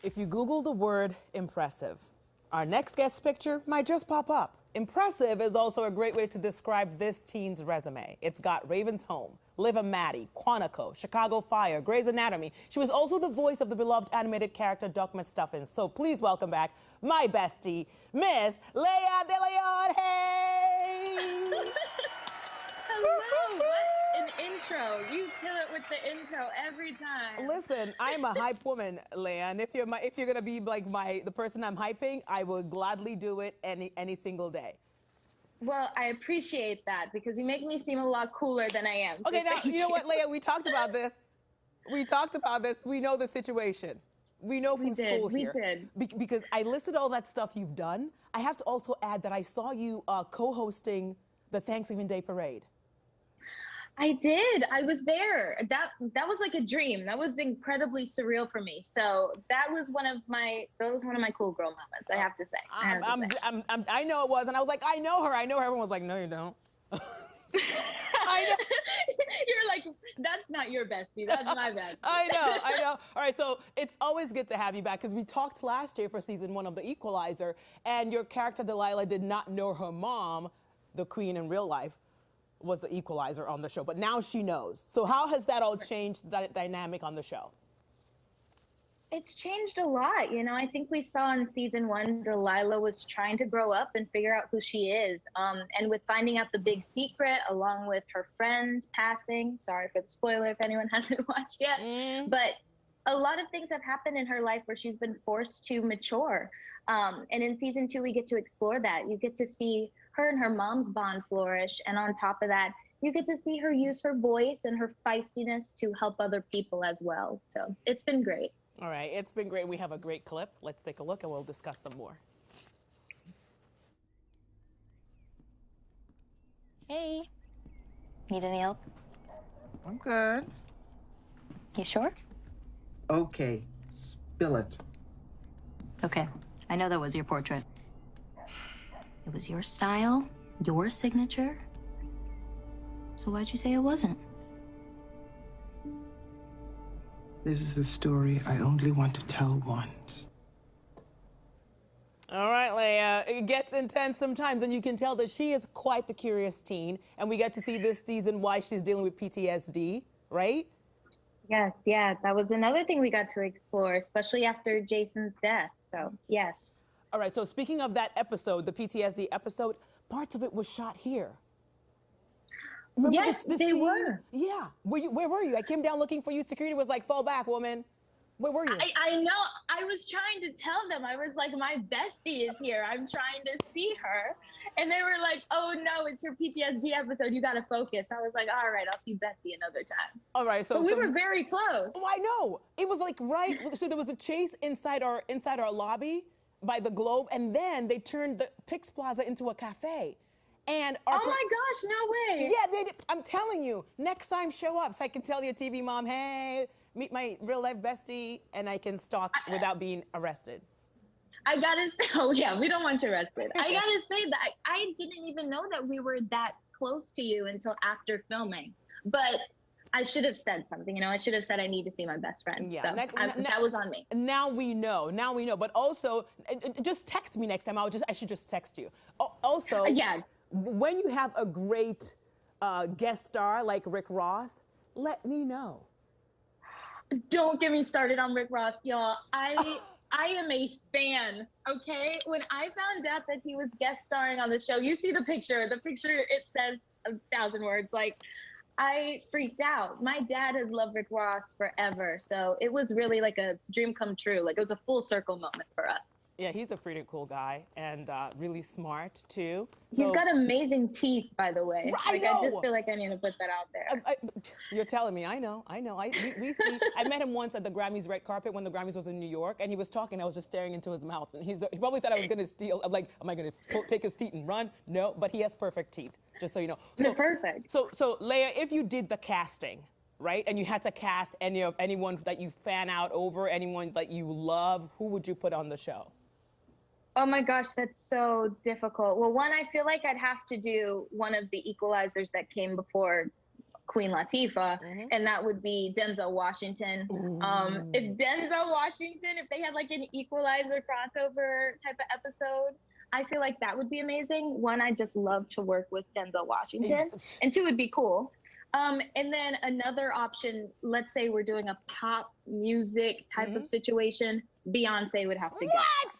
If you Google the word impressive, our next guest picture might just pop up. Impressive is also a great way to describe this teen's resume. It's got Raven's Home, Liv and Maddie, Quantico, Chicago Fire, Grey's Anatomy. She was also the voice of the beloved animated character Doc McStuffins. So please welcome back my bestie, Miss Laya DeLeon Hayes. Hello, what an intro. You kill it with the intro every time. Listen, I'm a hype woman, Leia, and if you're gonna be like the person I'm hyping, I will gladly do it any single day. Well, I appreciate that because you make me seem a lot cooler than I am. Okay, so now you know what, Leia, we talked about this. We talked about this. We know the situation. We know who's cool here. We did. Because I listed all that stuff you've done. I have to also add that I saw you co-hosting the Thanksgiving Day Parade. I did. I was there. That was like a dream. That was incredibly surreal for me. So that was one of my cool girl moments. I have to say. I know it was, and I was like, I know her. Everyone was like, no, you don't. I know. You're like, that's not your bestie. That's my bestie. I know. All right, so it's always good to have you back because we talked last year for season 1 of The Equalizer, and your character Delilah did not know her mom, the queen in real life, was the Equalizer on the show, but now she knows. So how has that all changed the dynamic on the show? It's changed a lot. You know, I think we saw in season 1, Delilah was trying to grow up and figure out who she is. And with finding out the big secret, along with her friend passing, sorry for the spoiler if anyone hasn't watched yet, but a lot of things have happened in her life where she's been forced to mature. And in season 2, we get to explore that. You get to see her and her mom's bond flourish. And on top of that, you get to see her use her voice and her feistiness to help other people as well. So it's been great. All right, it's been great. We have a great clip. Let's take a look and we'll discuss some more. Hey, need any help? I'm good. You sure? Okay, spill it. Okay, I know that was your portrait. It was your style, your signature. So why'd you say it wasn't? This is a story I only want to tell once. All right, Leia, it gets intense sometimes, and you can tell that she is quite the curious teen, and we get to see this season why she's dealing with PTSD, right? Yes, yeah, that was another thing we got to explore, especially after Jason's death, so yes. All right, so speaking of that episode, the PTSD episode, parts of it was shot here. Remember yes, this they scene? were. Yeah, where were you? I came down looking for you. Security was like, fall back, woman. Where were you? I know. I was trying to tell them. I was like, my bestie is here. I'm trying to see her. And they were like, oh, no, it's your PTSD episode. You got to focus. I was like, all right, I'll see Bestie another time. All right. But we were very close. Oh, I know. It was like right. So there was a chase inside our lobby by the Globe. And then they turned the PIX Plaza into a cafe. And oh, my gosh, no way. Yeah, they did. I'm telling you, next time show up so I can tell your TV mom, hey, meet my real life bestie, and I can stalk without being arrested. I gotta say, oh yeah, we don't want you arrested. I gotta say that I didn't even know that we were that close to you until after filming. But I should have said something, you know, I should have said I need to see my best friend. Yeah, so that was on me. Now we know, but also just text me next time. I should just text you. Also, yeah. When you have a great guest star like Rick Ross, let me know. Don't get me started on Rick Ross, y'all. I am a fan, okay? When I found out that he was guest starring on the show, you see the picture. The picture, it says 1,000 words. Like, I freaked out. My dad has loved Rick Ross forever, so it was really like a dream come true. Like, it was a full circle moment for us. Yeah, he's a pretty cool guy and really smart, too. So, he's got amazing teeth, by the way. I know. I just feel like I need to put that out there. You're telling me. I know. We see. I met him once at the Grammys red carpet when the Grammys was in New York, and he was talking. I was just staring into his mouth, and he probably thought I was going to steal. I'm like, am I going to take his teeth and run? No, but he has perfect teeth, just so you know. They're perfect. So, Leia, if you did the casting, right, and you had to cast anyone that you fan out over, anyone that you love, who would you put on the show? Oh my gosh, that's so difficult. Well, one, I feel like I'd have to do one of the Equalizers that came before Queen Latifah, and that would be Denzel Washington. If Denzel Washington, if they had like an Equalizer crossover type of episode, I feel like that would be amazing. One, I just love to work with Denzel Washington, and two, would be cool. And then another option, let's say we're doing a pop music type of situation, Beyonce would have to go. What?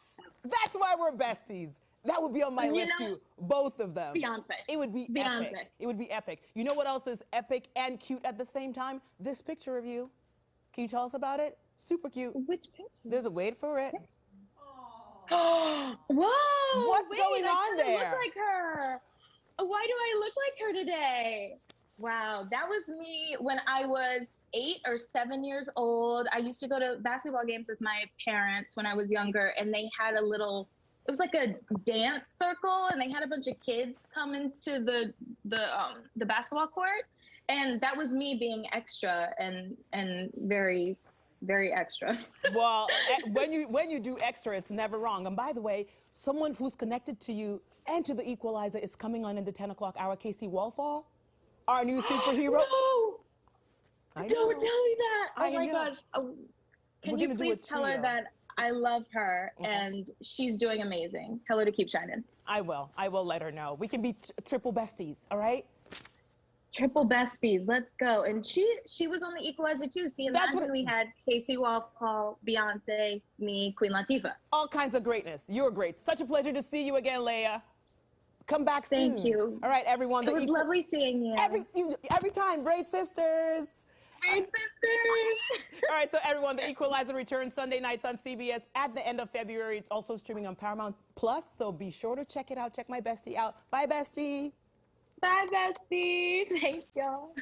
That's why we're besties. That would be on my list too. Both of them. Beyonce. It would be epic. It would be epic. You know what else is epic and cute at the same time? This picture of you. Can you tell us about it? Super cute. Which picture? There's a wait for it. Oh. Whoa! What's going on there? I look like her. Why do I look like her today? Wow, that was me when I was 8 or 7 years old. I used to go to basketball games with my parents when I was younger, and they had a little, it was like a dance circle, and they had a bunch of kids come into the basketball court, and that was me being extra and very, very extra. Well, when you do extra, it's never wrong. And by the way, someone who's connected to you and to the Equalizer is coming on in the 10 o'clock hour. Casey Wallfall, our new superhero. No! I know. Don't tell me that. I Oh my know. gosh. Can you please tell her that I love her and she's doing amazing. Tell her to keep shining. I will let her know. We can be triple besties, all right? Triple besties, let's go. And she was on the Equalizer too. See, imagine we had Casey Wallfall, Beyonce, me, Queen Latifah. All kinds of greatness. You're great. Such a pleasure to see you again, Leia. Come back soon. Thank you. All right, everyone. It was lovely seeing you. Every time, Braid Sisters. Braid Sisters. All right, so everyone, the Equalizer returns Sunday nights on CBS at the end of February. It's also streaming on Paramount Plus, so be sure to check it out. Check my bestie out. Bye, bestie. Bye, bestie. Thanks, y'all.